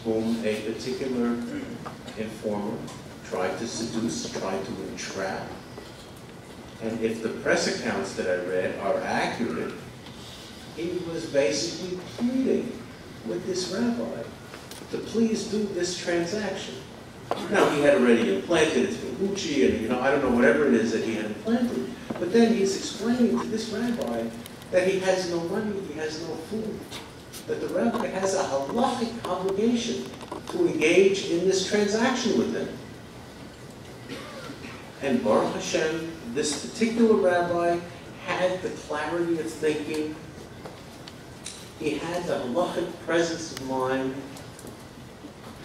whom a particular informer tried to seduce, tried to entrap. And if the press accounts that I read are accurate, he was basically pleading with this rabbi to please do this transaction. Now, he had already implanted his Gucci and, I don't know, whatever it is that he had implanted. But then he's explaining to this rabbi that he has no money, he has no food. That the rabbi has a halachic obligation to engage in this transaction with him. And Baruch Hashem, this particular rabbi had the clarity of thinking. He had the halachic presence of mind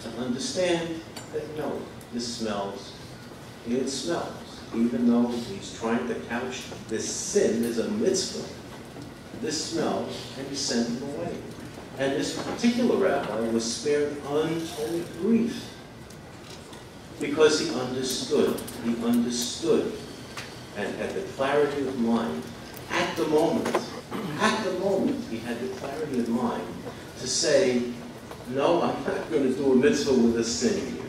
to understand that no, this smells. It smells. Even though he's trying to couch this sin as a mitzvah, this smells, and he sent him away. And this particular rabbi was spared untold grief because he understood and had the clarity of mind. At the moment, he had the clarity of mind to say, no, I'm not going to do a mitzvah with a sin here.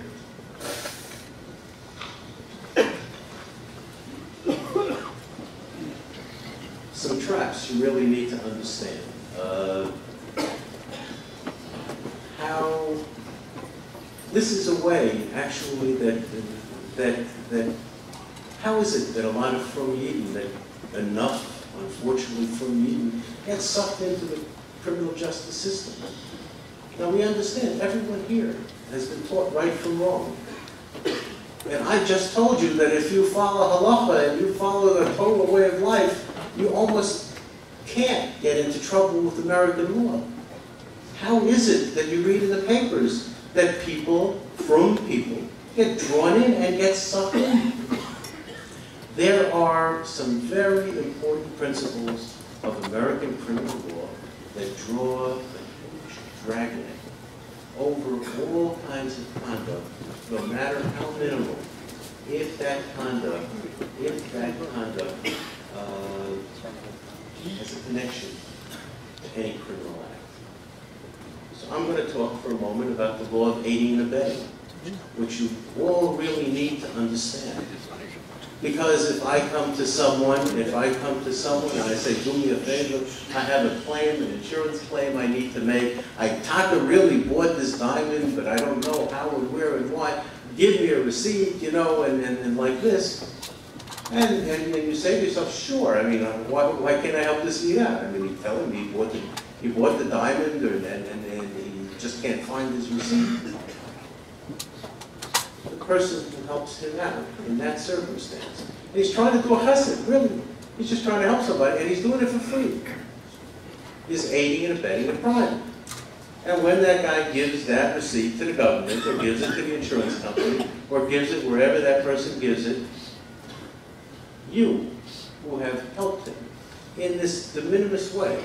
Some traps you really need to understand. How this is a way, actually, that how is it that a lot of Frum Yidden, that enough, unfortunately, Frum Yidden, get sucked into the criminal justice system? Now, we understand, everyone here has been taught right from wrong. And I just told you that if you follow halacha and you follow the Torah way of life, you almost can't get into trouble with American law. How is it that you read in the papers that people, frum people, get drawn in and get sucked in? There are some very important principles of American criminal law that draw a huge dragnet over all kinds of conduct, no matter how minimal, if that conduct has a connection to any criminal act. So I'm going to talk for a moment about the law of aiding and abetting, which you all really need to understand. Because if I come to someone and I say, do me a favor, I have a claim, an insurance claim I need to make. Taka really bought this diamond, but I don't know how and where and why. Give me a receipt, and like this. And you say to yourself, sure, I mean, why can't I help this guy out? I mean, you tell him he bought the diamond, and he just can't find his receipt. The person who helps him out in that circumstance. And he's trying to do a chesed, really. He's just trying to help somebody, and he's doing it for free. He's aiding and abetting a crime. And when that guy gives that receipt to the government, or gives it to the insurance company, or gives it wherever that person gives it, you, who have helped him in this de minimis way,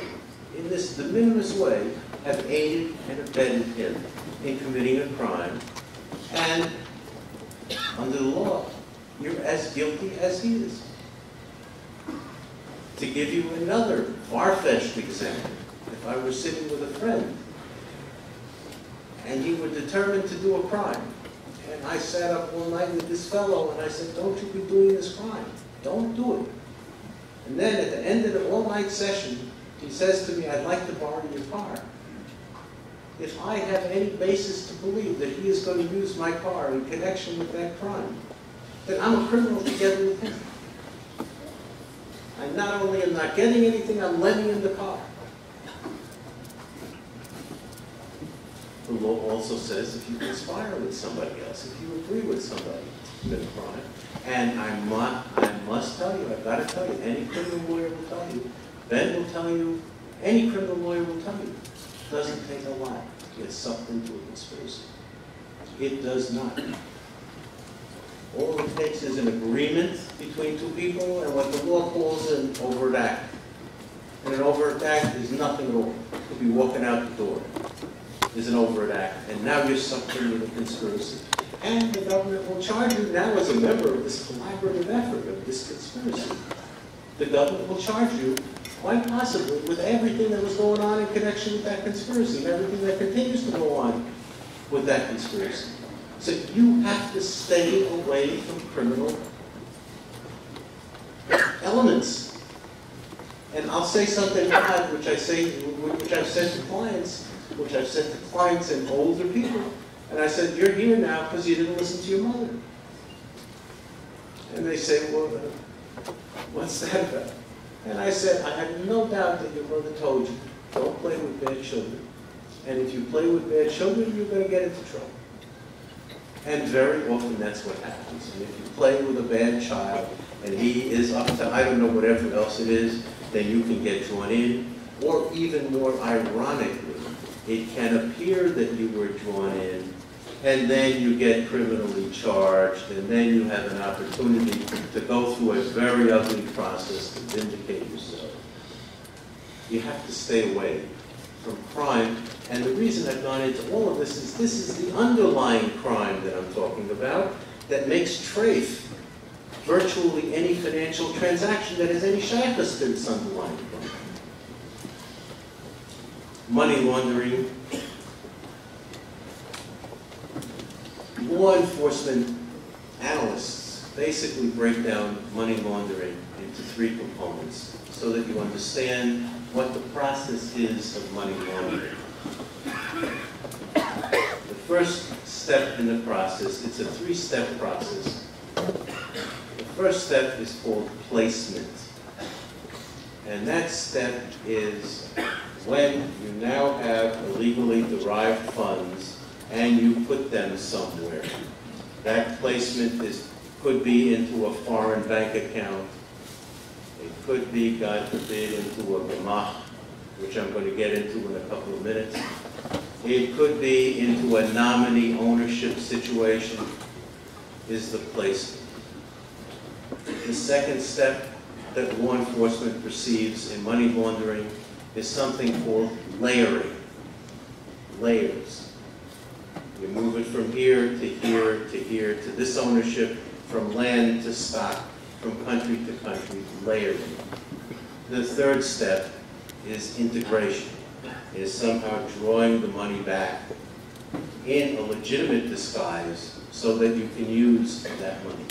have aided and abetted him in committing a crime, and under the law, you're as guilty as he is. To give you another far-fetched example, if I were sitting with a friend, and he were determined to do a crime, and I sat up all night with this fellow, and I said, don't you be doing this crime. Don't do it. And then at the end of the all-night session, he says to me, I'd like to borrow your car. If I have any basis to believe that he is going to use my car in connection with that crime, then I'm a criminal together with him. I not only am not getting anything, I'm lending him the car. The law also says if you conspire with somebody else, if you agree with somebody in a crime, and I must tell you, I've got to tell you, any criminal lawyer will tell you, Ben will tell you, any criminal lawyer will tell you, it doesn't take a lot to get sucked into a conspiracy. It does not. All it takes is an agreement between two people and what the law calls an overt act. And an overt act is nothing at all. You could be walking out the door. Is an overt act, and now you're sucked into the conspiracy. And the government will charge you now as a member of this collaborative effort of this conspiracy. The government will charge you, quite possibly, with everything that was going on in connection with that conspiracy, and everything that continues to go on with that conspiracy. So you have to stay away from criminal elements. And I'll say something odd, which I've said to clients and older people. And I said, you're here now because you didn't listen to your mother. And they say, well, what's that about? And I said, I have no doubt that your mother told you, don't play with bad children. And if you play with bad children, you're going to get into trouble. And very often that's what happens. And if you play with a bad child, and he is up to, I don't know, whatever else it is, then you can get drawn in. Or even more ironically, it can appear that you were drawn in, and then you get criminally charged, and then you have an opportunity to go through a very ugly process to vindicate yourself. You have to stay away from crime, and the reason I've gone into all of this is the underlying crime that I'm talking about that makes trafe virtually any financial transaction that has any shaykhus to its underlying crime. Money laundering. Law enforcement analysts basically break down money laundering into three components so that you understand what the process is of money laundering. The first step in the process, it's a three-step process. The first step is called placement. And that step is when you now have illegally derived funds and you put them somewhere. That placement could be into a foreign bank account. It could be, God forbid, into a gemach, which I'm going to get into in a couple of minutes. It could be into a nominee ownership situation, is the placement. The second step that law enforcement perceives in money laundering is something called layering. Layers. You move it from here to here to here to this ownership, from land to stock, from country to country, layering. The third step is integration. It is somehow drawing the money back in a legitimate disguise so that you can use that money.